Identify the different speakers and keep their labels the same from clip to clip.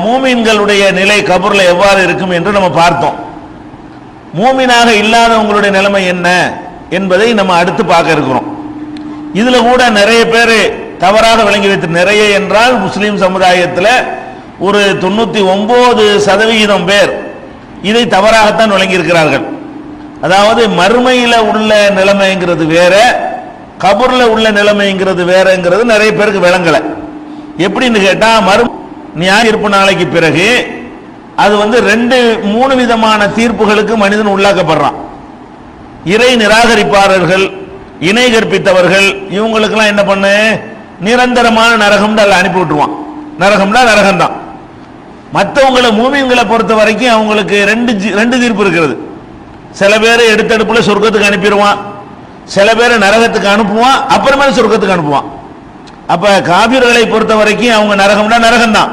Speaker 1: மூமின்களுடைய நிலை கபர்ல எவ்வாறு இருக்கும் என்று நம்ம பார்த்தோம். மூமினாக இல்லாதவங்களுடைய நிலைமை என்ன என்பதை நம்ம அடுத்து பார்க்க இருக்கிறோம். இதுல கூட நிறைய பேர் தவறாக விளங்கி வைத்து, நிறைய என்றால் முஸ்லிம் சமுதாயத்தில் ஒரு 99% பேர் இதை தவறாகத்தான் விளங்கி இருக்கிறார்கள். அதாவது மறுமையில உள்ள நிலைமைங்கிறது வேற, கபர்ல உள்ள நிலைமைங்கிறது வேறங்கிறது நிறைய பேருக்கு விளங்கல. எப்படின்னு கேட்டா, நியாய தீர்ப்பு நாளைக்கு பிறகு அது 2-3 விதமான தீர்ப்புகளுக்கு மனிதன் உள்ளாக்கப்படுறான். இறை நிராகரிப்பாளர்கள், இணை கற்பித்தவர்கள், இவங்களுக்கெல்லாம் என்ன பண்ணு, நிரந்தரமான நரகம் அனுப்பி விட்டுருவான். நரகம்னா நரகம் தான். மற்றவங்களை மூமின்களை பொறுத்த வரைக்கும் அவங்களுக்கு ரெண்டு தீர்ப்பு இருக்கிறது. சில பேர் எடுத்தடுப்புல சொர்க்கத்துக்கு அனுப்பிடுவான், சில பேர் நரகத்துக்கு அனுப்புவான், அப்புறமே சொர்க்கத்துக்கு அனுப்புவான். அப்ப காபிர்களை பொறுத்த வரைக்கும் அவங்க நரகம்னா நரகம் தான்.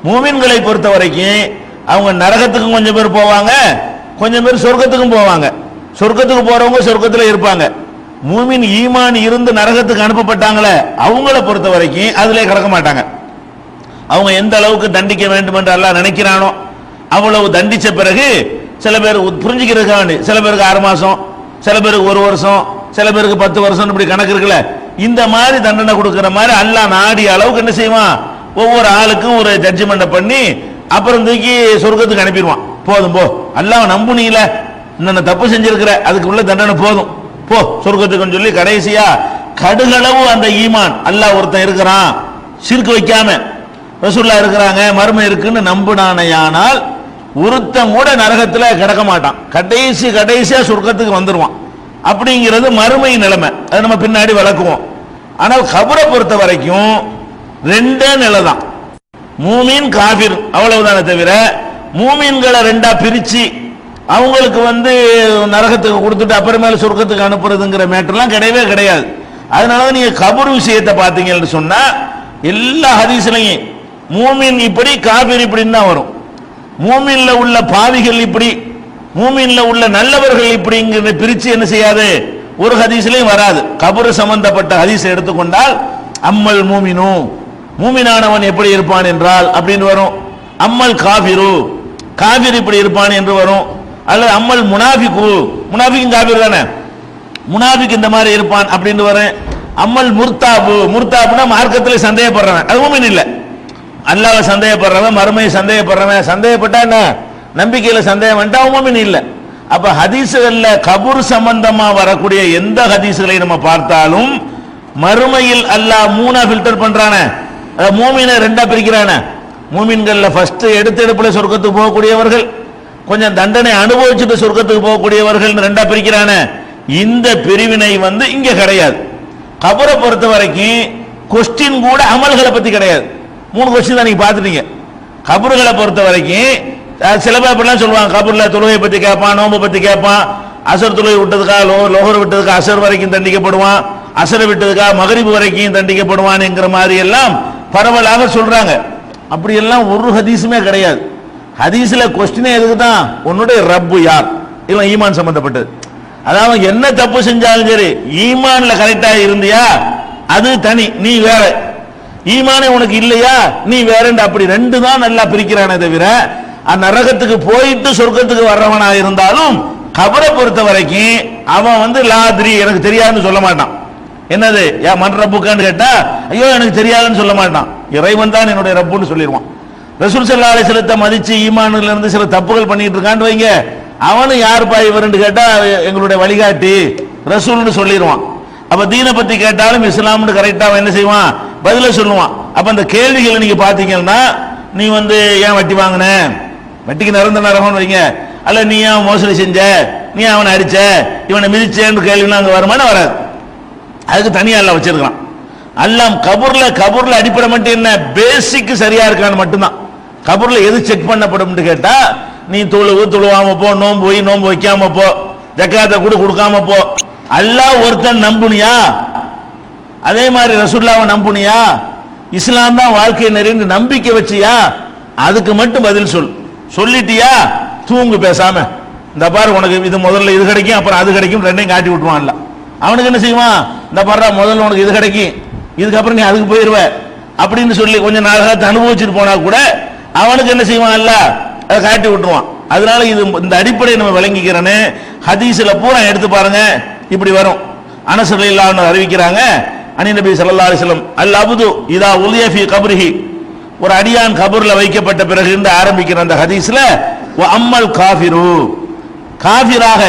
Speaker 1: மூமின்களை பொறுத்த வரைக்கும் அவங்க நரகத்துக்கும் கொஞ்சம் பேர் போவாங்க, கொஞ்சம் பேர் சொர்க்கத்துக்கும் போவாங்க. சொர்க்கத்துக்கு போறவங்க சொர்க்கத்துல இருப்பாங்க. மூமின் ஈமான் இருந்து நரகத்துக்கு அனுப்பப்பட்டாங்களே அவங்கள பொறுத்த வரைக்கும் அதிலே கிடக்க மாட்டாங்க. அவங்க எந்த அளவுக்கு தண்டிக்க வேண்டும் என்று அல்லாஹ் நினைக்கிறானோ அவ்வளவு தண்டிச்ச பிறகு சில பேர் புரிஞ்சுக்கிறதுக்காக, சில பேருக்கு 6 மாசம், சில பேருக்கு 1 வருஷம், சில பேருக்கு 10 வருஷம், இப்படி கணக்கு இருக்குல்ல. இந்த மாதிரி தண்டனை கொடுக்கிற மாதிரி அல்லாஹ் நாடிய அளவுக்கு என்ன செய்வான், ஒவ்வொரு ஆளுக்கும் ஒரு ஜட்ஜ்மெண்ட் பண்ணி அப்புறம் தூக்கி சொர்க்கத்துக்கு அனுப்பிடுவான். போதும் போ, அல்லாஹ் நம்புனீல, இன்னும் தப்பு செஞ்சிருக்கிற, அதுக்கு உள்ள தண்டனை போதும், போ சொர்க்கத்துக்குன்னு சொல்லி கடைசியா கடுகளவு அந்த ஈமான், அல்லாஹ் ஒருத்தன் இருக்கிறான், சிறுக்கு வைக்காம ரசூலுல்லாஹ் இருக்கிறாங்க, மர்மம் இருக்குன்னு நம்பினானையானால் ஒருத்தன் கூட நரகத்துல கிடக்க மாட்டான். கடைசியா சொர்க்கத்துக்கு வந்துருவான். அப்படிங்கிறது மறுமை நிலைமை. அதை நம்ம பின்னாடி விளக்குவோம். ஆனால் கபரை பொறுத்த வரைக்கும் 2 நிலை தான், மூமின் காபிர், அவ்வளவுதானே தவிர மூமின்களை 2ஆ பிரிச்சு அவங்களுக்கு நரகத்துக்கு கொடுத்துட்டு அப்புறமேல சொர்க்கத்துக்கு அனுப்புறதுங்கிற மேட்டர்லாம் கிடையவே கிடையாது. அதனால நீங்க கபர் விஷயத்தை பார்த்தீங்கன்னு சொன்னா எல்லா ஹதீஸ்லையும் மூமின் இப்படி காபிர் இப்படின்னு தான் வரும். மூமின்ல உள்ள பாவிகள் இப்படி, மூமின்ல உள்ள நல்லவர்கள் இப்படிங்கிற பிரிச்சு என்ன செய்யாது, ஒரு ஹதீஸ்லையும் வராது. கபர் சம்பந்தப்பட்ட ஹதீஸ் எடுத்துக்கொண்டால் அம்மல் மூமினு, மூமினானவன் எப்படி இருப்பான் என்றால் அப்படின்னு வரும். அம்மல் காபிரு, காபிர் இப்படி இருப்பான் என்று வரும். அல்லது அம்மல் முனாஃபிகு, முனாஃபிக்கும் காபிர் தானே, முனாஃபிக் இந்த மாதிரி இருப்பான் அப்படின்னு வரும். அம்மல் முர்தாபு, முர்தாபுனா மார்க்கத்தில் சந்தேகப்படுறவன், அது மூமின் இல்லை. அல்லாஹ்வை சந்தேகப்படுறவன், மறுமையை சந்தேகப்படுறவன், சந்தேகப்பட்டா என்ன, நம்பிக்கையில சந்தேகம் வேண்டாம், மூமின் இல்லை. அப்ப ஹதீசுகள்ல கபூர் சம்பந்தமா வரக்கூடிய எந்த ஹதீசுகளை நம்ம பார்த்தாலும் மறுமையில் அல்லாஹ் 3ஆ ஃபில்டர் பண்றானே, மூமினை 2ஆ பிரிக்கிறானே. மூமின்கள்ல ஃபர்ஸ்ட் எடுப்புல சொர்க்கத்துக்கு போகக்கூடியவர்கள், கொஞ்சம் தண்டனை அனுபவிச்சுட்டு சொர்க்கத்துக்கு போகக்கூடியவர்கள் 2ஆ பிரிக்கிறானே. இந்த பிரிவினை இங்க கிடையாது. கபரை பொறுத்த வரைக்கும் கொஸ்டின் கூட அமல்களை பத்தி கிடையாது. 3 கொஸ்டின் தான் நீங்க பார்த்துட்டீங்க. கபர்களை பொறுத்த வரைக்கும் சில பேர் அப்படிலாம் சொல்லுவாங்க, கபர்ல தொழுகை பத்தி கேட்பான், நோம்பு பத்தி கேட்பான், அசர் தொழுகை விட்டதுக்கா லோஹர் விட்டதுக்கா அசர் வரைக்கும் தண்டிக்கப்படுவான், அசரை விட்டதுக்கா மகரிபு வரைக்கும் தண்டிக்கப்படுவான் என்கிற மாதிரி எல்லாம் பரவலாக சொல்றாங்க. அப்படி எல்லாம் ஒரு ஹதீஸுமே கிடையாது. ஹதீஸ்ல கொஸ்டினே எதுக்கு தான், உன்னுடைய ரப்பு யார், இவன் ஈமான் சம்பந்தப்பட்டது. அதாவது என்ன தப்பு செஞ்சாலும் சரி, ஈமான்ல கரெக்டா இருந்தியா அது தனி, நீ வேற. ஈமானே உனக்கு இல்லையா நீ வேற. அப்படி 2 தான் நல்லா பிரிக்கிறானே தவிர நரகத்துக்கு போயிட்டு சொர்க்கத்துக்கு வர்றவனா இருந்தாலும் கபரை பொறுத்த வரைக்கும் அவன் லாத்ரி எனக்கு தெரியாதுன்னு சொல்ல மாட்டான். என்னது மன் ரப்புக்கான்னு கேட்டா ஐயோ எனக்கு தெரியாதுன்னு சொல்ல மாட்டான், இறைவன் தான் என்னுடைய ரப்புன்னு சொல்லிடுவான். ரசூல் ஸல்லல்லாஹு அலைஹி வஸல்லம் மதிச்சு ஈமான்ல இருந்து சில தப்புகள் பண்ணிட்டு இருக்கான்னு வைங்க, அவனு யாருப்பா இவருன்னு கேட்டா எங்களுடைய வழிகாட்டி ரசூல்னு சொல்லிடுவான். அப்ப தீனை பத்தி கேட்டாலும் இஸ்லாம்னு கரெக்டா என்ன செய்வான், பதில சொல்லுவான். அப்ப அந்த கேள்விகளை நீங்க பாத்தீங்கன்னா, நீ ஏன் வட்டி வாங்கின, வட்டிக்கு நிரந்தர நரகம்னு வைங்க, அல்ல நீ ஏன் மோசடி செஞ்ச, நீ அவனை அடிச்ச, இவனை மிதிச்சேன்னு கேள்விலாம் அங்க வருமானு வராது. அதுக்கு தனியா எல்லாம் வச்சிருக்கான். எல்லாம் கபூர்ல அடிப்படை மட்டும் என்ன, பேசிக் சரியா இருக்கான்னு மட்டும்தான். கபூர்ல எது செக் பண்ணப்படும் கேட்டா, நீ தொழுவாம போ, நோம்பு வைக்காம போ, ஜக்காத்தை கொடுக்காம போ, அல்லாஹ் ஒருத்தன் நம்புனியா, அதே மாதிரி ரசூலுல்லாஹ்வை நம்புனியா, இஸ்லாம் தான் வாழ்க்கை நெறின்னு நம்பிக்கை வச்சியா, அதுக்கு மட்டும் பதில் சொல்லிட்டியா தூங்கு பேசாம. இந்த பாரு உனக்கு இது முதல்ல இது கிடைக்கும், அப்புறம் அது கிடைக்கும், 2ஐயும் காட்டி விட்டுவான்ல. அவனுக்கு என்ன செய்வான், இந்த பாரு முதல்ல உனக்கு இது கிடைக்கும், இதுக்கப்புறம் நீ அதுக்கு போயிருவ அப்படின்னு சொல்லி கொஞ்சம் நாளாக அனுபவிச்சுட்டு போனா கூட அவனுக்கு என்ன செய்வான் அல்ல, அதை காட்டி விட்டுருவான். அதனால இது இந்த அடிப்படையை நம்ம விளங்கிக்கிறேன்னு ஹதீஸ்ல பூரா எடுத்து பாருங்க, இப்படி வரும். அனஸ் ரலியல்லாஹு அன்ஹு அறிவிக்கிறாங்க, அனி நபி ஸல்லல்லாஹு அலைஹி வஸல்லம் அல் அப்து இதா உலிய ஃபீ கப்ரிஹி, ஒரு அடியான் கபர்ல வைக்கப்பட்ட பிறகு என்று ஆரம்பிக்கிற அந்த ஹதீஸ்ல வ அம்மல் காஃபிரு, காஃபிராக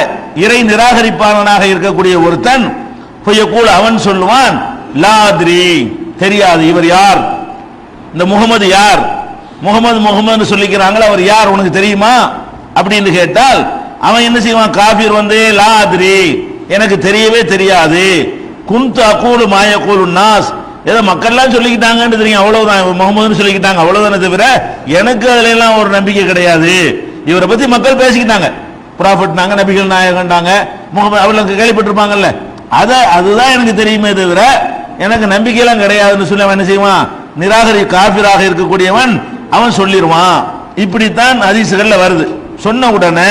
Speaker 1: இறை நிராகரிப்பாளனாக இருக்கக்கூடிய ஒருத்தன் ஃபயகூல், அவன் சொல்லுவான் லா அத்ரி, தெரியாது இவர் யார், இந்த முகமது யார், முகமது சொல்லிக்கிறாங்களா, அவர் யார் உனக்கு தெரியுமா அப்படின்னு கேட்டால் அவன் என்ன செய்வான், காஃபிர் லா அத்ரி, எனக்கு தெரியவே தெரியாது, குன்து அகூலு மா யகூலு நாஸ், ஏதோ மக்கள்லாம் சொல்லிக்கிட்டாங்கன்னு தெரியும், அவ்வளவுதான், முகமதுன்னு சொல்லிக்கிட்டாங்க அவ்வளவுதானே தவிர எனக்கு அதுல எல்லாம் ஒரு நம்பிக்கை கிடையாது. இவரை பத்தி மக்கள் பேசிக்கிட்டாங்க, ப்ராஃபட்னாங்க, நபிகள் நாயகன்டாங்க, முகமது அவளுக்கு கேள்விப்பட்டிருப்பாங்கல்ல, அதுதான் எனக்கு தெரியுமே தவிர எனக்கு நம்பிக்கையெல்லாம் கிடையாதுன்னு சொல்லி அவன் என்ன செய்வான், காஃபிராக இருக்கக்கூடியவன் அவன் சொல்லிடுவான். இப்படித்தான் ஹதீஸ்கள்ல வருது. சொன்ன உடனே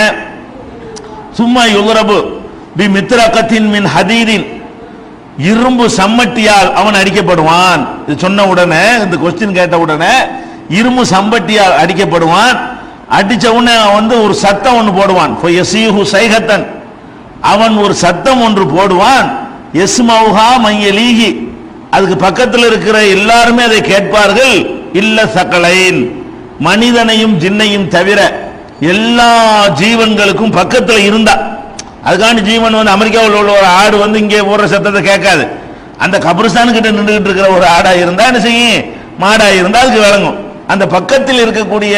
Speaker 1: சும்மா யுலரபு பி மித்ரகத்தின் மின் ஹதீதின், இரும்பு சம்மட்டியால் அவன் அடிக்கப்படுவான். இது சொன்ன உடனே, இந்த கொஸ்டின் கேட்ட உடனே இரும்பு சம்பட்டியால் அடிக்கப்படுவான். அடிச்ச உடனே ஒரு சத்தம் ஒன்று போடுவான், சைகத்தன், அவன் ஒரு சத்தம் ஒன்று போடுவான். எஸ்மௌஹா மையலீஹி, அதுக்கு பக்கத்தில் இருக்கிற எல்லாருமே அதை கேட்பார்கள். இல்ல சகலைன், மனிதனையும் ஜின்னையும் தவிர எல்லா ஜீவன்களுக்கும் பக்கத்தில் இருந்தா, அதுக்காண்டி ஜீவன் அமெரிக்காவில் உள்ள ஒரு ஆடு இங்கே போடுற சத்தத்தை கேட்காது. அந்த கபிரஸ்தான் கிட்ட நின்றுகிட்டு இருக்கிற ஒரு ஆடா இருந்தா என்ன செய்யும், மாடா இருந்தா அதுக்கு விளங்கும். அந்த பக்கத்தில் இருக்கக்கூடிய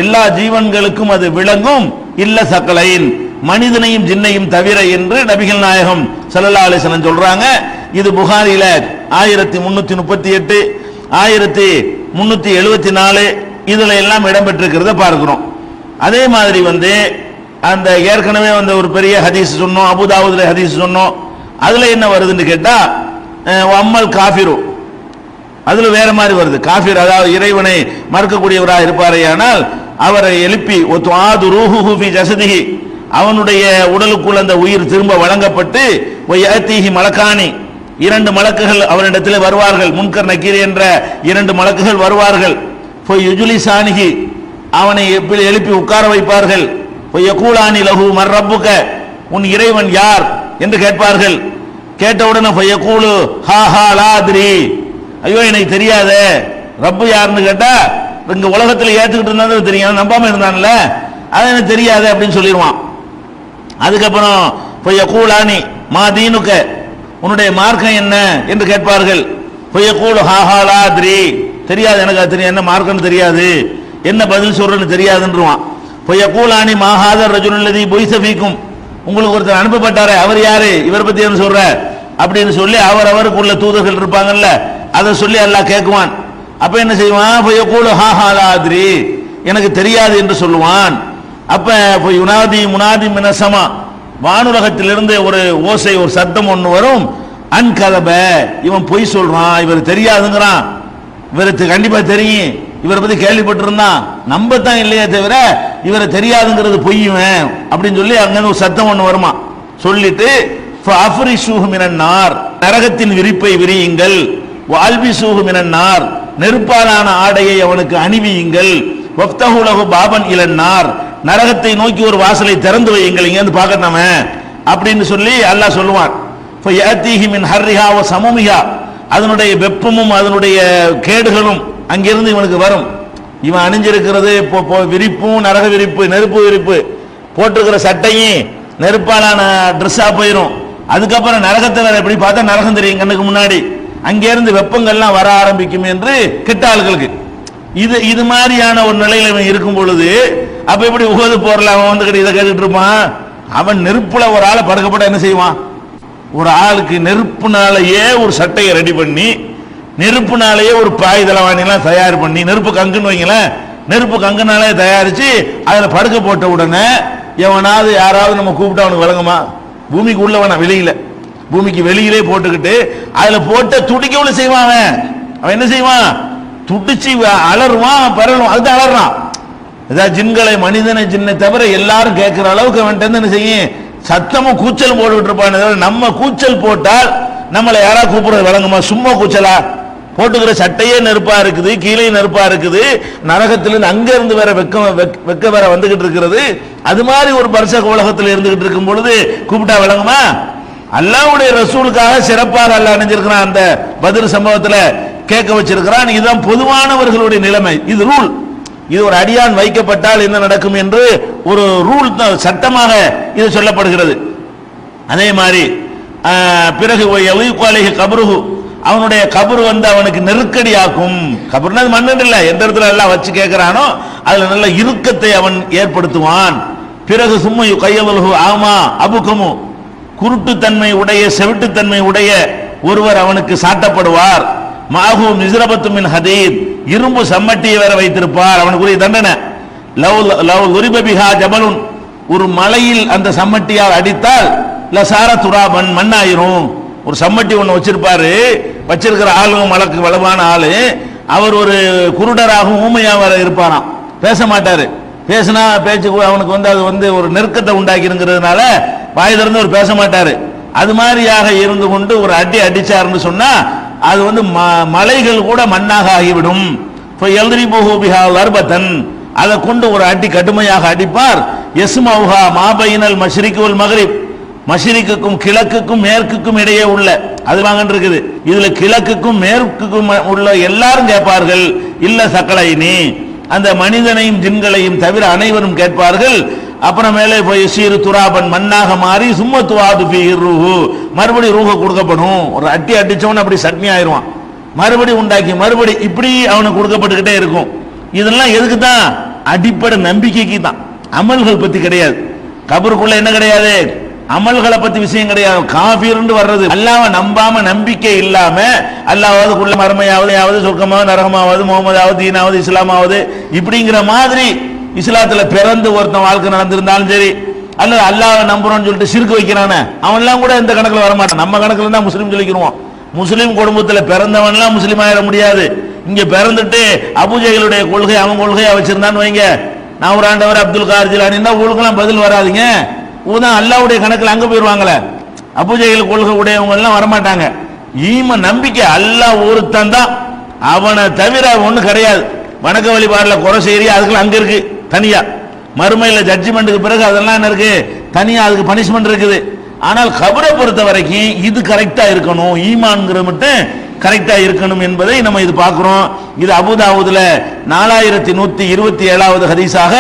Speaker 1: எல்லா ஜீவன்களுக்கும் அது விளங்கும். இல்ல சகலைன், மனிதனையும் ஜின்னையும் தவிர என்று நபிகள் நாயகம் ஸல்லல்லாஹு அலைஹி வஸல்லம் சொல்றாங்க. இது புகாரில 1338, 1374 இதுல எல்லாம் இடம்பெற்றிருக்கிறத பார்க்கிறோம். அதே மாதிரி அந்த ஏற்கனவே ஒரு பெரிய ஹதீஸ் சொன்னோம், அபூதாவுதுல ஹதீஸ் சொன்னோம். அதுல என்ன வருதுன்னு கேட்டா அம்மல் காஃபிரு, அதுல வேற மாதிரி வருது. காஃபிர் அதாவது இறைவனை மறுக்கக்கூடியவராக இருப்பாரேயானால் அவரை எழுப்பி ஒத்துஆது ரூஹுஹு ஃபீ ஜஸதிஹி, அவனுடைய உடலுக்குள் அந்த உயிர் திரும்ப வழங்கப்பட்டு வயஅதீஹி மலக்கானி, 2 மலக்குகள் அவனிடத்தில் வருவார்கள். முன்கர் நக்கீர் என்ற 2 மலக்குகள் வருவார்கள். ஃபயுஜ்லிசானிஹி, அவனை எழுப்பி உட்கார வைப்பார்கள். ஃபயகூலானி லஹு மர் ரப்புக, உன் இறைவன் யார் என்று கேட்பார்கள். கேட்டவுடனே ஃபயகூலு ஹா ஹா லா அத்ரி, ஐயோ எனக்கு தெரியாதே, ரப்பு யாருன்னு கேட்டா இங்க உலகத்தில் ஏத்துக்கிட்டு இருந்தா தெரியும், நம்பாம இருந்தான்ல, அது எனக்கு தெரியாது அப்படின்னு சொல்லிடுவான். அதுக்கப்புறம் ஃபயகூலானி மா தீனுக, உன்னுடைய மார்க்கம் என்ன என்று கேட்பார்கள். ஃபயகூலு ஹா ஹா லா அத்ரி, தெரியாது எனக்கு, அது தெரியும், என்ன மார்க்கம்னு தெரியாது, என்ன பதில் சொல்றேன்னு தெரியாதுன்றான். ஃபயகூலானி மா ஹாதர் ரஜுலுல்லதி புய்ஸ ஃபீக்கும், உங்களுக்கு ஒருத்தர் அனுப்பப்பட்டாரே அவர் யாரு, இவரை பத்தி என்ன சொல்ற அப்படின்னு சொல்லி அவருக்குள்ள தூதர்கள் இருப்பாங்கல்ல, அதை சொல்லி அல்லாஹ் கேட்குவான். அப்ப என்ன செய்வான், ஃபயகூலு ஹா ஹா லா அத்ரி, எனக்கு தெரியாது என்று சொல்லுவான். அப்ப யுனாதி முனாதி மினசமா, வானுலகத்திலிருந்து ஒரு ஓசை, ஒரு சத்தம் ஒன்று வரும். அன்கதப, இவன் பொய் சொல்றான், இவர் தெரியாதுங்கிறான், இவருக்கு கண்டிப்பா தெரியும், இவரை பத்தி கேள்விப்பட்டிருந்தான், நம்பத்தான் இல்லையே தவிர இவரை தெரியாதுங்கிறது பொய்யுவேன் அப்படின்னு சொல்லி அங்க ஒரு சத்தம் ஒன்று வருமா. சொல்லிட்டு ஃபஅஃப்ரிஷூஹு மினன் நார், நரகத்தின் விரிப்பை விரியுங்கள். வஅல்பிஸூஹு மினன் நார், நெருப்பாலான ஆடையை அவனுக்கு அணிவியுங்கள். வஃப்தஹு லஹு பாபன் இலன் நார், நரகத்தை நோக்கி ஒரு வாசலை திறந்து வையுங்கள், இங்க இருந்து பார்க்கணும் அப்படின்னு சொல்லி அல்லாஹ் சொல்லுவான். ஃபயஅதீஹி மின் ஹர்ரிஹா வ சமுமிஹா, அதனுடைய வெப்பமும் அதனுடைய கேடுகளும் அங்கிருந்து இவனுக்கு வரும். இவன் அணிஞ்சிருக்கிறது விரிப்பும் நரக விரிப்பு, நெருப்பு விரிப்பு, போட்டிருக்கிற சட்டையும் நெருப்பாலான ட்ரெஸ்ஸா போயிடும். அதுக்கப்புறம் நரகத்தை வேற எப்படி பார்த்தா நரகம் தெரியும் கண்ணுக்கு முன்னாடி, அங்கிருந்து வெப்பங்கள்லாம் வர ஆரம்பிக்கும் என்று கெட்ட ஆளுகளுக்கு. இது மாதிரியான ஒரு நிலையில இவன் இருக்கும் பொழுது அப்ப எப்படி உகது போறல அவன் இதை கேட்டுட்டு இருப்பான். அவன் நெருப்புல ஒரு ஆளை படுக்கப்பட்ட என்ன செய்வான், ஒரு ஆளுக்கு நெருப்புனாலேயே ஒரு சட்டையை ரெடி பண்ணி, நெருப்புனாலேயே ஒரு பாய் தலவாணிலாம் தயார் பண்ணி, நெருப்பு கங்குன்னு வைங்களேன், நெருப்பு கங்குனாலே தயாரிச்சு அதுல படுக்க போட்ட உடனே எவனாவது யாராவது நம்ம கூப்பிட்டா அவனுக்கு விளங்குமா, பூமிக்கு உள்ள வேணா வெளியில, பூமிக்கு வெளியிலே போட்டுக்கிட்டு அதுல போட்ட துடிக்க செய்வான். அவன் என்ன செய்வான், துடிச்சு அலறுவான், பரலும், அதுதான் அலறான். ஏதாவது ஜின்களை, மனிதனை ஜின்னை தவிர எல்லாரும் கேட்கிற அளவுக்கு அவன்கிட்ட என்ன செய்யும், சத்தமும் கூச்சல் போட்டுக்கிட்டு இருப்பான். நம்ம கூச்சல் போட்டால் நம்மளை யாரா கூப்பிடுறது விளங்குமா, சும்மா கூச்சலா, போட்டுக்கிற சட்டையே நெருப்பா இருக்குது, கீழே நெருப்பா இருக்குது, நரகத்திலிருந்து அங்க இருந்து வேற வெக்க வேற வந்துகிட்டு இருக்கிறது. அது மாதிரி ஒரு பரிசக உலகத்தில் இருந்துகிட்டு இருக்கும் பொழுது கூப்பிட்டா விளங்குமா? அல்லாஹ்வுடைய ரசூலுக்காக சிறப்பாக அல்லாஹ் நினைச்சிருக்கிறான். அந்த பத்ர் சம்பவத்தில் கேட்க வச்சிருக்கிறான். இதுதான் பொதுவானவர்களுடைய நிலைமை. இது ரூல். இது ஒரு அடியான் வைக்கப்பட்டால் என்ன நடக்கும் என்று ஒரு ரூல் சட்டமாக இது சொல்லப்படுகிறது. அதே மாதிரி பிறகு கபருகு, அவனுடைய கபர் வந்து அவனுக்கு நெருக்கடியாக்கும். கபர்னா மண்ணு இல்ல, எந்த இடத்துல எல்லாம் வச்சு கேட்கிறானோ அதுல நல்ல இறுக்கத்தை அவன் ஏற்படுத்துவான். பிறகு சும்மா கையவல்கு ஆமா அபுக்கமு, குருட்டுத்தன்மை உடைய செவிட்டுத்தன்மை உடைய ஒருவர் அவனுக்கு சாட்டப்படுவார். மாஹு மிஸ்ரபத்து மின் ஹதீத், இரும்பு சம்மட்டியை வேற வைத்திருப்பார். அவனுக்குரிய தண்டனை லவ் உரிபபிஹா ஜபலுன், ஒரு மலையில் அந்த சம்மட்டியால் அடித்தால் லசார துராபன், மண்ணாயிரும். ஒரு சம்மட்டி ஒன்று வச்சிருப்பாரு, வச்சிருக்கிற ஆளும் வழக்கு வளமான ஆளு, அவர் ஒரு குருடராகவும் ஊமையாக வர இருப்பாராம், பேச மாட்டாரு. பேசினா பேச்சு அவனுக்கு வந்து அது வந்து ஒரு நெருக்கத்தை உண்டாக்கிருங்கிறதுனால வாய் திறந்து அவர் பேச மாட்டாரு. அது மாதிரியாக இருந்து கொண்டு ஒரு அடி அடிச்சாருன்னு சொன்னா அது வந்து மலைகள் கூட மண்ணாக ஆகிவிடும். அதை கொண்டு ஒரு அடி கடுமையாக அடிப்பார். யஸ்மௌஹா மாபைனல் மஷ்ரிக் வல் மக்ரிப், மஷ்ரிக்குக்கும் கிழக்குக்கும் மேற்குக்கும் இடையே உள்ள அது வாங்க இருக்குது. இதுல கிழக்குக்கும் மேற்குக்கும் உள்ள எல்லாரும் கேட்பார்கள். இல்ல சக்கலைனி, அந்த மனிதனையும் ஜின்களையும் தவிர அனைவரும் கேட்பார்கள். அப்புறமேலே போய் சீரு துராபன், மண்ணாக மாறி சும்மா துவாது ரூஹு, மறுபடி ரூஹ கொடுக்கப்படும். ஒரு அட்டி அடிச்சவன் அப்படி சட்னி ஆயிடுவான், மறுபடி உண்டாக்கி மறுபடி இப்படி அவனுக்கு கொடுக்கப்பட்டுக்கிட்டே இருக்கும். இதெல்லாம் எதுக்கு தான்? அடிப்படை நம்பிக்கைக்கு தான், அமல்கள் பத்தி கிடையாது. கபருக்குள்ள என்ன கிடையாது? அமல்களை பத்தி விஷயம் கிடையாது. காஃபிர்னு வர்றது அல்லாஹ்வை நம்பாம நம்பிக்கை இல்லாம அல்லாஹ்வுக்குள்ள மறுமையாவது சொர்க்கமாவது நரகமாவது முகமதாவது தீனாவது இஸ்லாமாவது இப்படிங்கிற மாதிரி இஸ்லாத்துல பிறந்து ஒருத்தன் வாழ்க்கை நடந்திருந்தாலும் சரி, அல்லது அல்லாஹ்வை நம்புறோம்னு சொல்லிட்டு சிறுக்கு வைக்கிறானே அவன்லாம் கூட இந்த கணக்குல வரமாட்டான். நம்ம கணக்குல தான் முஸ்லீம் சொல்லிக்கிறோம். முஸ்லீம் குடும்பத்தில் பிறந்தவன்லாம் முஸ்லீம் ஆயிட முடியாது. இங்க பிறந்துட்டு அபூஜைகளுடைய கொள்கை அவன் கொள்கையா வச்சிருந்தான்னு வைங்க, நான் ஒரு ஆண்டவர் அப்துல் கார் ஜிலானின்னா ஊருக்கெல்லாம் பதில் வராதுங்க. ஊதான் அல்லாஹ்வுடைய கணக்கில் அங்க போயிருவாங்களே. அபூஜைகள் கொள்கை உடையவங்க எல்லாம் வரமாட்டாங்க. ஈம நம்பிக்கை அல்லாஹ் ஒருத்தன் தான், அவனை தவிர ஒண்ணு கிடையாது. வணக்க வழிபாடுல குறை செய்யறி அதுக்குள்ள அங்க இருக்கு தனியா. மறுமையில ஜட்ஜ்மெண்ட்டுக்கு பிறகு அதெல்லாம் என்ன இருக்கு தனியா, அதுக்கு பனிஷ்மெண்ட் இருக்குது. ஆனால் கபரை பொறுத்த வரைக்கும் இது கரெக்டா இருக்கணும், ஈமான்ங்கிற மட்டும் கரெக்டா இருக்கணும் என்பதை நம்ம இது பார்க்கிறோம். இது அபூதாவுதுல 4127வது ஹதீஸாக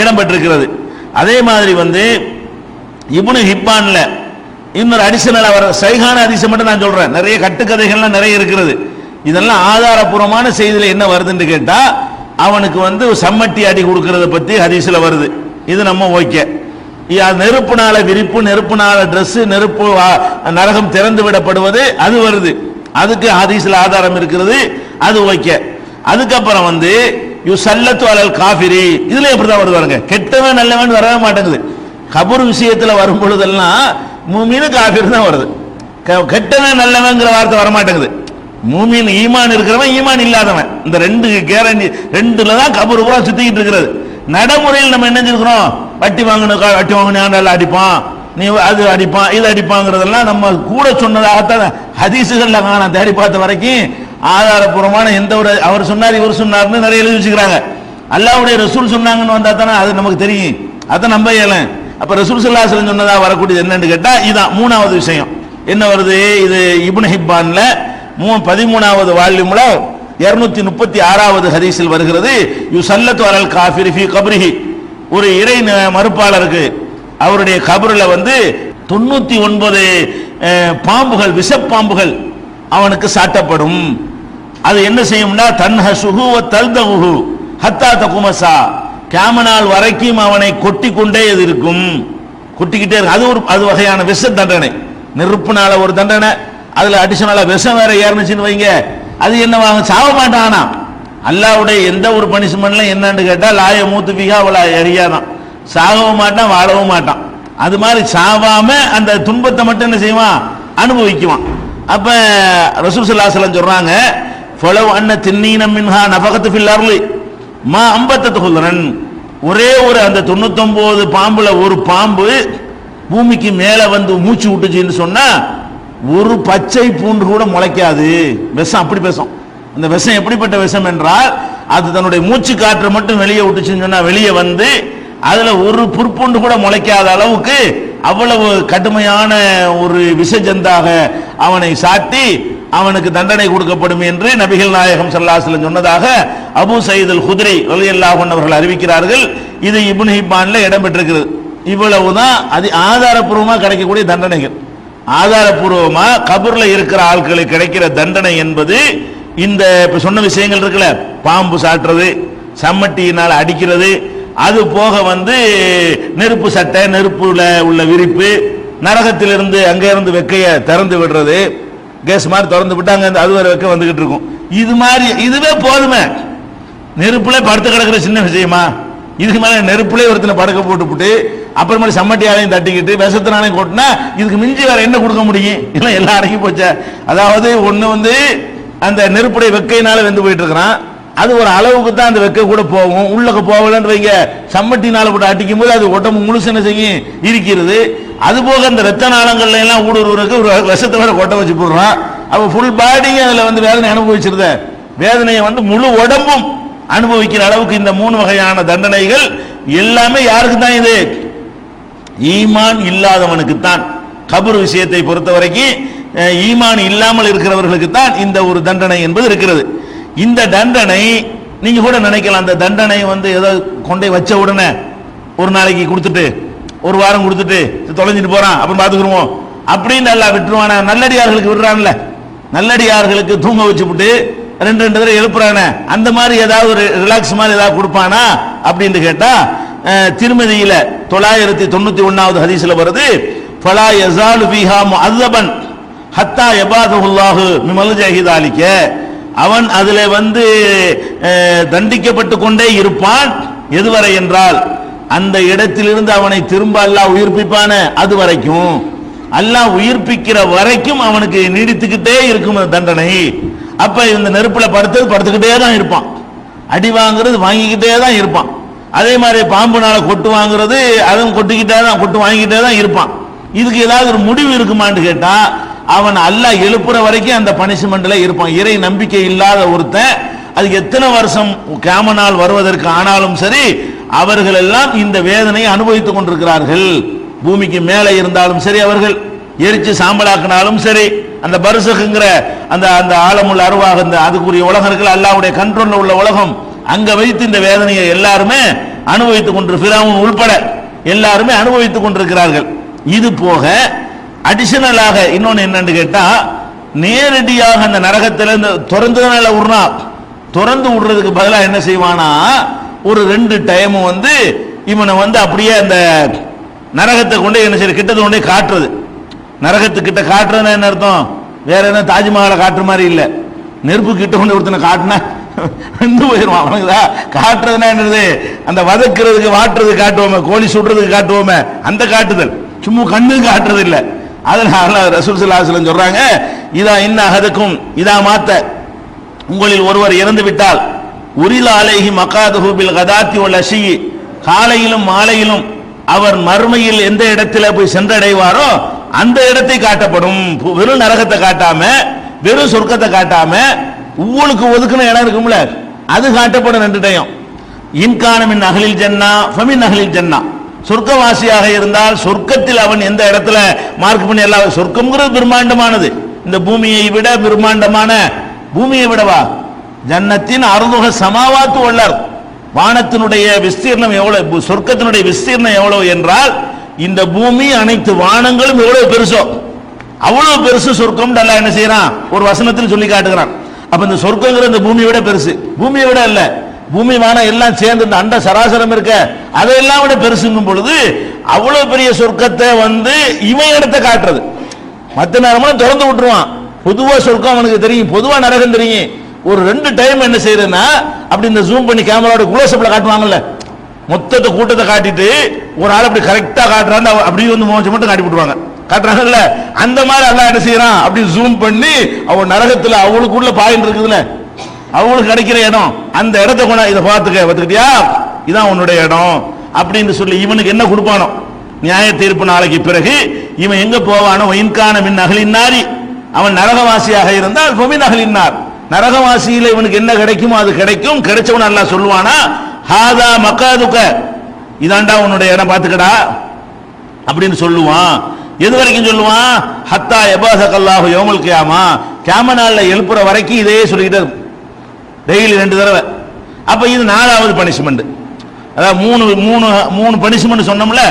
Speaker 1: இடம்பெற்றிருக்கிறது. அதே மாதிரி வந்து இப்னு ஹிப்பான்ல இன்னொரு அடிஷனல் அவர் சைகான ஹதீஸ் மட்டும் நான் சொல்றேன். நிறைய கட்டுக்கதைகள்லாம் நிறைய இருக்கிறது. இதெல்லாம் ஆதாரபூர்வமான செய்தியில என்ன வருதுன்னு கேட்டா, அவனுக்கு வந்து சம்மட்டி அடி கொடுக்கறத பத்தி ஹதீஸ்ல வருது. இது நம்ம ஓகே. நெருப்புனால விரிப்பு, நெருப்புனால டிரெஸ், நெருப்பு நரகம் திறந்து விடப்படுவது அது வருது. அதுக்கு ஹதீஸ்ல ஆதாரம் இருக்கிறது, அது ஓகே. அதுக்கப்புறம் வந்து யுசல்லத்து அலல் காஃபிரி, இதுல எப்படிதான் வருது பாருங்க. கெட்டவன் நல்லவன் வரவே மாட்டேங்குது. கபர் விஷயத்துல வரும் பொழுதெல்லாம் மூமின் காஃபிர் தான் வருது. கெட்டவன் நல்லவன்ங்கிற வார்த்தை வரமாட்டேங்குது. மூமின் ஈமான் இருக்கிறவன் ஈமான் இல்லாதவன், இந்த ரெண்டு கேரண்டி ரெண்டுல தான் கபர் பூரா சுத்திக்கிட்டு இருக்கிறது. நடைமுறையில் நம்ம என்ன செஞ்சிருக்கிறோம், வட்டி வாங்கின அடிப்பான், நீ அது அடிப்பான் இது அடிப்பாங்கிறதெல்லாம் நம்ம கூட சொன்னதாகத்தான் ஹதீசுகள்ல நான் தேடி பார்த்த வரைக்கும் ஆதாரபூர்வமான எந்த ஒரு அவர் சொன்னார் இவர் சொன்னார்னு நிறைய எழுதி வச்சுக்கிறாங்க. அல்லாஹ்வுடைய ரசூல் சொன்னாங்கன்னு வந்தா தானே அது நமக்கு தெரியும், அதை நம்ப இயலும். அப்ப ரசூல் ஸல்லல்லாஹு அலைஹி வஸல்லம் சொன்னதா வரக்கூடியது என்னன்னு கேட்டா இதான் மூணாவது விஷயம். என்ன வருது? இது இப்னு ஹிப்பான்ல 13வது வால்யூம்ல 236வது ஹதீஸில் வருகிறது. யுசல்லத்து அலல் காஃபிரி ஃபீ கப்ரிஹி, ஒரு இறை மறுப்பாளருக்கு அவருடைய கபர்ல வந்து 99 பாம்புகள், விஷப்பாம்புகள் அவனுக்கு சாட்டப்படும். அது என்ன செய்யும்னா தன்ஹசுஹு வ தல்தஹு ஹத்தா தகுமஸா, கியாமத் வரைக்கும் அவனை கொட்டிக் கொண்டே இருக்கும், கொட்டிக்கிட்டே இருக்கும். அது வகையான விஷ தண்டனை. நெருப்புனால ஒரு தண்டனை, அதுல அடிஷனலா விஷம் வேற ஏறணுச்சுன்னு வைங்க, அது என்னவாங்க, சாவ மாட்டானா. அல்லாஹ்வுடைய எந்த ஒரு பனிஷ்மெண்ட்ல என்னன்னு கேட்டா லாய மூத்து பிகா வலா எரியாதான், சாகவும் மாட்டான் வாழவும் மாட்டான். அது மாதிரி சாவாம அந்த துன்பத்தை மட்டும் என்ன செய்வான், அனுபவிக்குவான். அப்ப ரசூல் ஸல்லல்லாஹு அலைஹி வஸல்லம் சொல்றாங்க, ஃபலவ் அன்ன தின்னீன மின்ஹா நஃபகத்து ஃபில் அர்லி மா அம்பத்தத் ஹுல்ரன், ஒரே ஒரு அந்த 99 பாம்புல ஒரு பாம்பு பூமிக்கு மேல வந்து மூச்சு விட்டுச்சுன்னு சொன்னா ஒரு பச்சை பூண்டு கூட முளைக்காது. விஷம் அப்படி பேசும். அந்த விஷம் எப்படிப்பட்ட விஷம் என்றால் அது தன்னுடைய மூச்சு காற்றை மட்டும் வெளியே விட்டுச்சுன்னு சொன்னா வெளியே வந்து அதுல ஒரு புற்புண்டு கூட முளைக்காத அளவுக்கு அவ்வளவு கடுமையான ஒரு விஷஜந்தாக அவனை சாட்டி அவனுக்கு தண்டனை கொடுக்கப்படும் என்று நபிகள் நாயகம் ஸல்லல்லாஹு அலைஹி வஸல்லம் சொன்னதாக அபூ சயீத் அல் குத்ரி ரலியல்லாஹு அன்ஹு அவர்கள் அறிவிக்கிறார்கள். இது இப்னு ஹிப்பான்ல இடம்பெற்றிருக்கிறது. இவ்வளவுதான் அது ஆதாரப்பூர்வமா கிடைக்கக்கூடிய தண்டனைகள். ஆதாரப்பூர்வமா கபர்ல இருக்கிற ஆட்களுக்கு கிடைக்கிற தண்டனை என்பது இந்த இப்ப சொன்ன விஷயங்கள் இருக்குல்ல, பாம்பு சாட்டுறது, சம்மட்டியினால் அடிக்கிறது, அது போக வந்து நெருப்பு சட்டை, நெருப்புல உள்ள விரிப்பு, நரகத்திலிருந்து அங்க இருந்து வெக்கைய திறந்து விடுறது, கேஸ் மாதிரி திறந்து விட்டாங்க அது வரை வெக்க வந்துகிட்டு இருக்கும். இது மாதிரி இதுவே போதுமே. நெருப்புல படுத்து கிடக்கிற சின்ன விஷயமா? இதுக்கு மேல நெருப்புல ஒருத்தனை படுக்க போட்டுவிட்டு அப்புறமா சம்மட்டியாலையும் தட்டிக்கிட்டு விஷத்தினாலையும் கொட்டினா இதுக்கு மிஞ்சி வேற என்ன கொடுக்க முடியும்? இல்லை எல்லாம் அடங்கி போச்ச. அதாவது ஒண்ணு வந்து அந்த நெருப்புடைய வெக்கையினால வெந்து போயிட்டு இருக்கிறான், அது ஒரு அளவுக்கு தான் அந்த வெக்கை கூட போகும், உள்ளுக்கு போகலன்னு வைங்க சம்மட்டினால போட்டு அடிக்கும் போது அது உடம்பு முழுசு என்ன செய்யும், இருக்கிறது. அது போக அந்த ரத்த நாளங்கள்ல எல்லாம் ஊடுருவருக்கு ஒரு விஷத்தை வேற கொட்ட வச்சு போடுறான். அப்ப ஃபுல் பாடியும் அதுல வந்து வேதனை அனுபவிச்சிருத, வேதனையை வந்து முழு உடம்பும் அனுபவிக்கிற அளவுக்கு இந்த 3 வகையான தண்டனைகள் எல்லாமே யாருக்கு தான்? இது ஈமான் இல்லாதவனுக்கு தான். கபர் விஷயத்தை பொறுத்த வரைக்கும் ஈமான் இல்லாமல் இருக்கிறவர்களுக்கு தான் இந்த ஒரு தண்டனை என்பது இருக்கிறது. இந்த தண்டனை நீங்க கூட நினைக்கலாம், அந்த தண்டனை வந்து ஏதோ கொண்டே வச்ச உடனே ஒரு நாளைக்கு கொடுத்துட்டு ஒரு வாரம் கொடுத்துட்டு தொலைஞ்சிட்டு போறான் அப்படின்னு பாத்துக்கிறோம் அப்படின்னு எல்லாம் விட்டுருவான. நல்லடியார்களுக்கு விடுறான்ல, நல்லடியார்களுக்கு தூங்க வச்சுட்டு 2 தடவை எழுப்புறான, அந்த மாதிரி ஏதாவது ஒரு ரிலாக்ஸ் மாதிரி ஏதாவது கொடுப்பானா அப்படின்னு கேட்டா திருமதியில 991வது ஹதீஸ்ல வருது, ஃபலா யஸாலு ஃபீஹா முஅzzபன் ஹத்தா யபாதஹுல்லாஹு மிமல் ஜஹிதாலிக, அவன் அதுல வந்து தண்டிக்கப்பட்டு கொண்டே இருப்பான். எதுவரை என்றால் அந்த இடத்திலிருந்து அவனை திரும்ப அல்லாஹ் உயிர்ப்பிப்பான அது வரைக்கும், அல்லாஹ் உயிர்ப்பிக்கிற வரைக்கும் அவனுக்கு நீடித்துக்கிட்டே இருக்கும் தண்டனை. அப்ப இந்த நெருப்புல படுத்துக்கிட்டே தான் இருப்பான், அடி வாங்குறது வாங்கிக்கிட்டே தான் இருப்பான். அதே மாதிரி பாம்புனால கொட்டு வாங்குறது அதுவும் கொட்டு வாங்கிக்கிட்டே தான் இருப்பான். இதுக்கு ஏதாவது ஒரு முடிவு இருக்குமான்னு கேட்டா அவன் அல்லாஹ் எழுப்புற வரைக்கும் அந்த பனிஷ்மெண்ட்ல இருப்பான். இறை நம்பிக்கை இல்லாத ஒருத்தன் அதுக்கு எத்தனை வருஷம் கியாம நாள் வருவதற்கு ஆனாலும் சரி அவர்கள் எல்லாம் இந்த வேதனையை அனுபவித்துக் கொண்டிருக்கிறார்கள். பூமிக்கு மேலே இருந்தாலும் சரி, அவர்கள் எரிச்சு சாம்பலாக்கினாலும் சரி, அந்த பர்சக்குங்கிற அந்த அந்த ஆழமுள்ள அருவாக இந்த அதுக்குரிய உலகம் இருக்குல்ல, அல்லாஹ்வுடைய கண்ட்ரோல்ல உள்ள உலகம், அங்க வைத்து இந்த வேதனையை எல்லாருமே அனுபவித்துக் கொண்டு ஃபிரௌன் உள்பட எல்லாருமே அனுபவித்துக் கொண்டிருக்கிறார்கள். இது போக அடிஷனலாக இன்னொன்னு என்னன்னு கேட்டா, நேரடியாக அந்த நரகத்தில் இந்த திறந்ததுனால உருனா திறந்து விடுறதுக்கு பதிலாக என்ன செய்வானா, ஒரு 2 டைமும் வந்து இவனை வந்து அப்படியே அந்த நரகத்தை கொண்டே என்ன செய்ய கிட்டத்தை கொண்டே காட்டுறது. நரகத்துக்கிட்ட காட்டுறதுன்னா என்ன அர்த்தம்? வேற என்ன தாஜ்மஹாலை காட்டுற மாதிரி இல்லை, நெருப்பு கிட்ட கொண்டு ஒருத்தனை காட்டினா வந்து போயிடுவான். அவனுக்குதா காட்டுறதுனா என்னது? அந்த வதக்குறதுக்கு வாட்டுறது காட்டுவோமே, கோழி சுடுறதுக்கு காட்டுவோமே, அந்த காட்டுதல், சும்மா கண்ணுக்கு காட்டுறது இல்லை. அதனால ரசூல் ஸல்லல்லாஹு அலைஹி வஸல்லம் சொல்றாங்க, இதா இன்ன அஹதக்கும் இதா மாத்த, உங்களில் ஒருவர் இறந்து விட்டால், உரில அலைஹி மகாதுஹு பில் கதாத்தி வல் அஷி, காலையிலும் மாலையிலும் அவர் மறுமையில் எந்த இடத்துல போய் சென்றடைவாரோ அந்த இடத்தை காட்டப்படும். வெறும் நரகத்தை காட்டாம, வெறும் சொர்க்கத்தை காட்டாம, உங்களுக்கு ஒதுக்குன இடம் இருக்கும்ல அது காட்டப்படும் 2 டைம். இன்கான மின் அஹ்லில் ஜன்னா ஃபமின் அஹ்லில் ஜன்னா, சொர்க்கவாசியாக இருந்தால் சொர்க்கத்தில் அவன் எந்த இடத்துல மார்க் பண்ணி எல்லாம், சொர்க்கம்ங்கிறது பிரம்மாண்டமானது, இந்த பூமியை விட பிரம்மாண்டமான, பூமியை விடவா, ஜன்னத்தின் அருதுக சமாவாத்து வல்லர், வானத்தினுடைய விஸ்தீர்ணம் எவ்வளவு, சொர்க்கத்தினுடைய விஸ்தீர்ணம் எவ்வளவு என்றால் இந்த பூமி அனைத்து வானங்களும் எவ்வளவு பெருசோ அவ்வளவு பெருசு சொர்க்கம். அல்லாஹ் என்ன செய்யறான், ஒரு வசனத்தில் சொல்லி காட்டுகிறான். அப்ப இந்த சொர்க்கங்கிற இந்த பூமியை விட பெருசு, பூமியை விட இல்ல, பூமி வானம் எல்லாம் சேர்ந்து இந்த அண்ட சராசரம் இருக்க அதையெல்லாம் விட பெருசுங்கும் பொழுது அவ்வளவு பெரிய சொர்க்கத்தை வந்து இவன் இடத்தை காட்டுறது. மற்ற நேரமும் திறந்து விட்டுருவான். பொதுவா சொர்க்கம் அவனுக்கு தெரியும், பொதுவா நரகம் தெரியும். ஒரு 2 டைம் என்ன செய்யறதுன்னா அப்படி இந்த ஜூம் பண்ணி கேமராவோட குளோஸ்அப்ல காட்டுவாங்கல்ல, மொத்தத்தை கூட்டத்தை காட்டிட்டு ஒரு ஆள் அப்படி கரெக்டா காட்டுறாங்க, அப்படியே வந்து மோசம் மட்டும் காட்டி விட்டுருவாங்க, காட்டுறாங்கல்ல, அந்த மாதிரி அல்லாஹ் என்ன செய்யறான், அப்படி ஜூம் பண்ணி அவன் நரகத்துல அவளுக்குள்ள பாயிண்ட் இருக்குதுல்ல, அவங்களுக்கு கிடைக்கிற இடம், அந்த இடத்தை கொண்டா இதை பார்த்துக்கிட்டியா, இதான் உன்னுடைய இடம் அப்படின்னு சொல்லி இவனுக்கு என்ன கொடுப்பானோ நியாய தீர்ப்பு நாளைக்கு பிறகு இவன் எங்க போவானோ, இன்கான மின் அகலின்னாரி, அவன் நரகவாசியாக இருந்தால் ஃபமின் அகலின்னார், நரகவாசியில இவனுக்கு என்ன கிடைக்குமோ அது கிடைக்கும். கிடைச்சவன் அல்லாஹ் சொல்லுவானா, ஹாதா மக்காதுக, இதாண்டா உன்னுடைய இடம் பாத்துக்கடா அப்படின்னு சொல்லுவான். எது வரைக்கும் சொல்லுவான்? ஹத்தா யபாஸகல்லாஹு யௌமுல் கியாமா, கியாம நாள்ல எழுப்புற வரைக்கும் இதே சொல்லிக்கிட்டே இருக்கும், டெய்லி 2 தடவை. அப்ப இது 4வது பனிஷ்மெண்ட். அதாவது மூணு பனிஷ்மெண்ட் சொன்னோம்ல.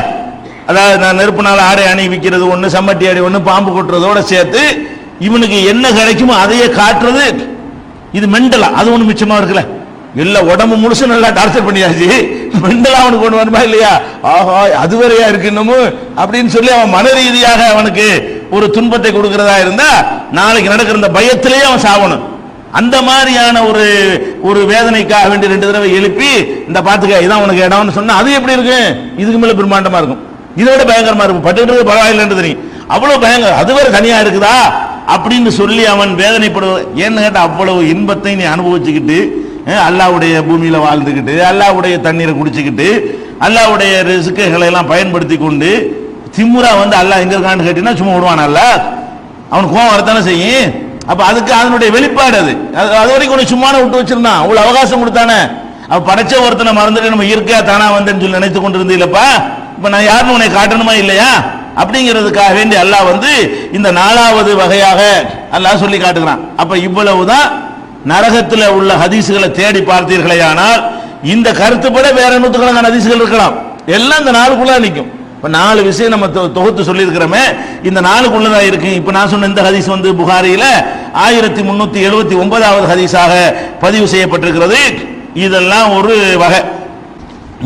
Speaker 1: அதாவது நான் நெருப்பு நாள் ஆடை அணிவிக்கிறது ஒண்ணு, சம்மட்டி ஆடை ஒண்ணு, பாம்பு கொட்டுறதோட சேர்த்து இவனுக்கு என்ன கிடைக்குமோ அதையே காட்டுறது. இது மெண்டலா, அது ஒண்ணு மிச்சமா இருக்குல்ல. எல்லா உடம்பு முழுசு நல்லா டார்ச்சர் பண்ணியாச்சு, மெண்டலா அவனுக்கு கொண்டு வருமா இல்லையா? ஆஹா அது வேறையா இருக்கு இன்னமும் அப்படின்னு சொல்லி அவன் மன ரீதியாக அவனுக்கு ஒரு துன்பத்தை கொடுக்கிறதா இருந்தா நாளைக்கு நடக்கிற இந்த பயத்திலேயே அவன் சாவணும். அந்த மாதிரியான ஒரு வேதனைக்காக வேண்டி 2 தடவை எழுப்பி இந்த பாத்துக்க இதான் உனக்கு இடம்னு சொன்னா அது எப்படி இருக்கு? இதுக்கு மேல பிரம்மாண்டமா இருக்கும், இதோட பயங்கரமா இருக்கும். பட்டுக்கிறது பரவாயில்லைன்னு தெரியும், அவ்வளவு பயங்கரம். அது வேற தனியா இருக்குதா அப்படின்னு சொல்லி அவன் வேதனைப்படுவான். ஏன்னு கேட்டா அவ்வளவு இன்பத்தை நீ அனுபவிச்சுக்கிட்டு, அல்லாஹ்வுடைய பூமியில வாழ்ந்துகிட்டு, அல்லாஹ்வுடைய தண்ணீரை குடிச்சுக்கிட்டு, அல்லாஹ்வுடைய ரிஸ்குகளை எல்லாம் பயன்படுத்தி கொண்டு திமுறா வந்து அல்லாஹ் எங்க இருக்கான்னு கேட்டீங்கன்னா சும்மா விடுவான். அல்லாஹ் அவனுக்கு கோவம் வரத்தானே செய்யும். அப்ப அதுக்கு அதனுடைய வெளிப்பாடு அது வரைக்கும் உன்னை சும்மான விட்டு வச்சிருந்தான், அவ்வளவு அவகாசம் கொடுத்தானே. அப்ப படைச்ச ஒருத்தனை மறந்துட்டு நம்ம இயற்கையா தானா வந்தேன்னு சொல்லி நினைத்து கொண்டு இருந்தீங்களப்பா, இப்ப நான் யாருன்னு உன்னை காட்டணுமா இல்லையா அப்படிங்கிறதுக்காக வேண்டி அல்லாஹ் வந்து இந்த 4வது வகையாக அல்லாஹ் சொல்லி காட்டுகிறான். அப்ப இவ்வளவுதான் நரகத்தில் உள்ள ஹதீசுகளை தேடி பார்த்தீர்களே, ஆனால் இந்த கருத்துப்பட வேற 100கணக்கான ஹதீசுகள் இருக்கலாம், எல்லாம் இந்த 4க்குள்ள நிற்கும். இப்ப 4 விஷயம் நம்ம தொகுத்து சொல்லி இருக்கிறோமே, இந்த 4க்குள்ளதான் இருக்கு. இப்ப நான் சொன்ன இந்த ஹதீஸ் வந்து புகாரியில 1379வது ஹதீஸாக பதிவு செய்யப்பட்டிருக்கிறது. இதெல்லாம் ஒரு வகை.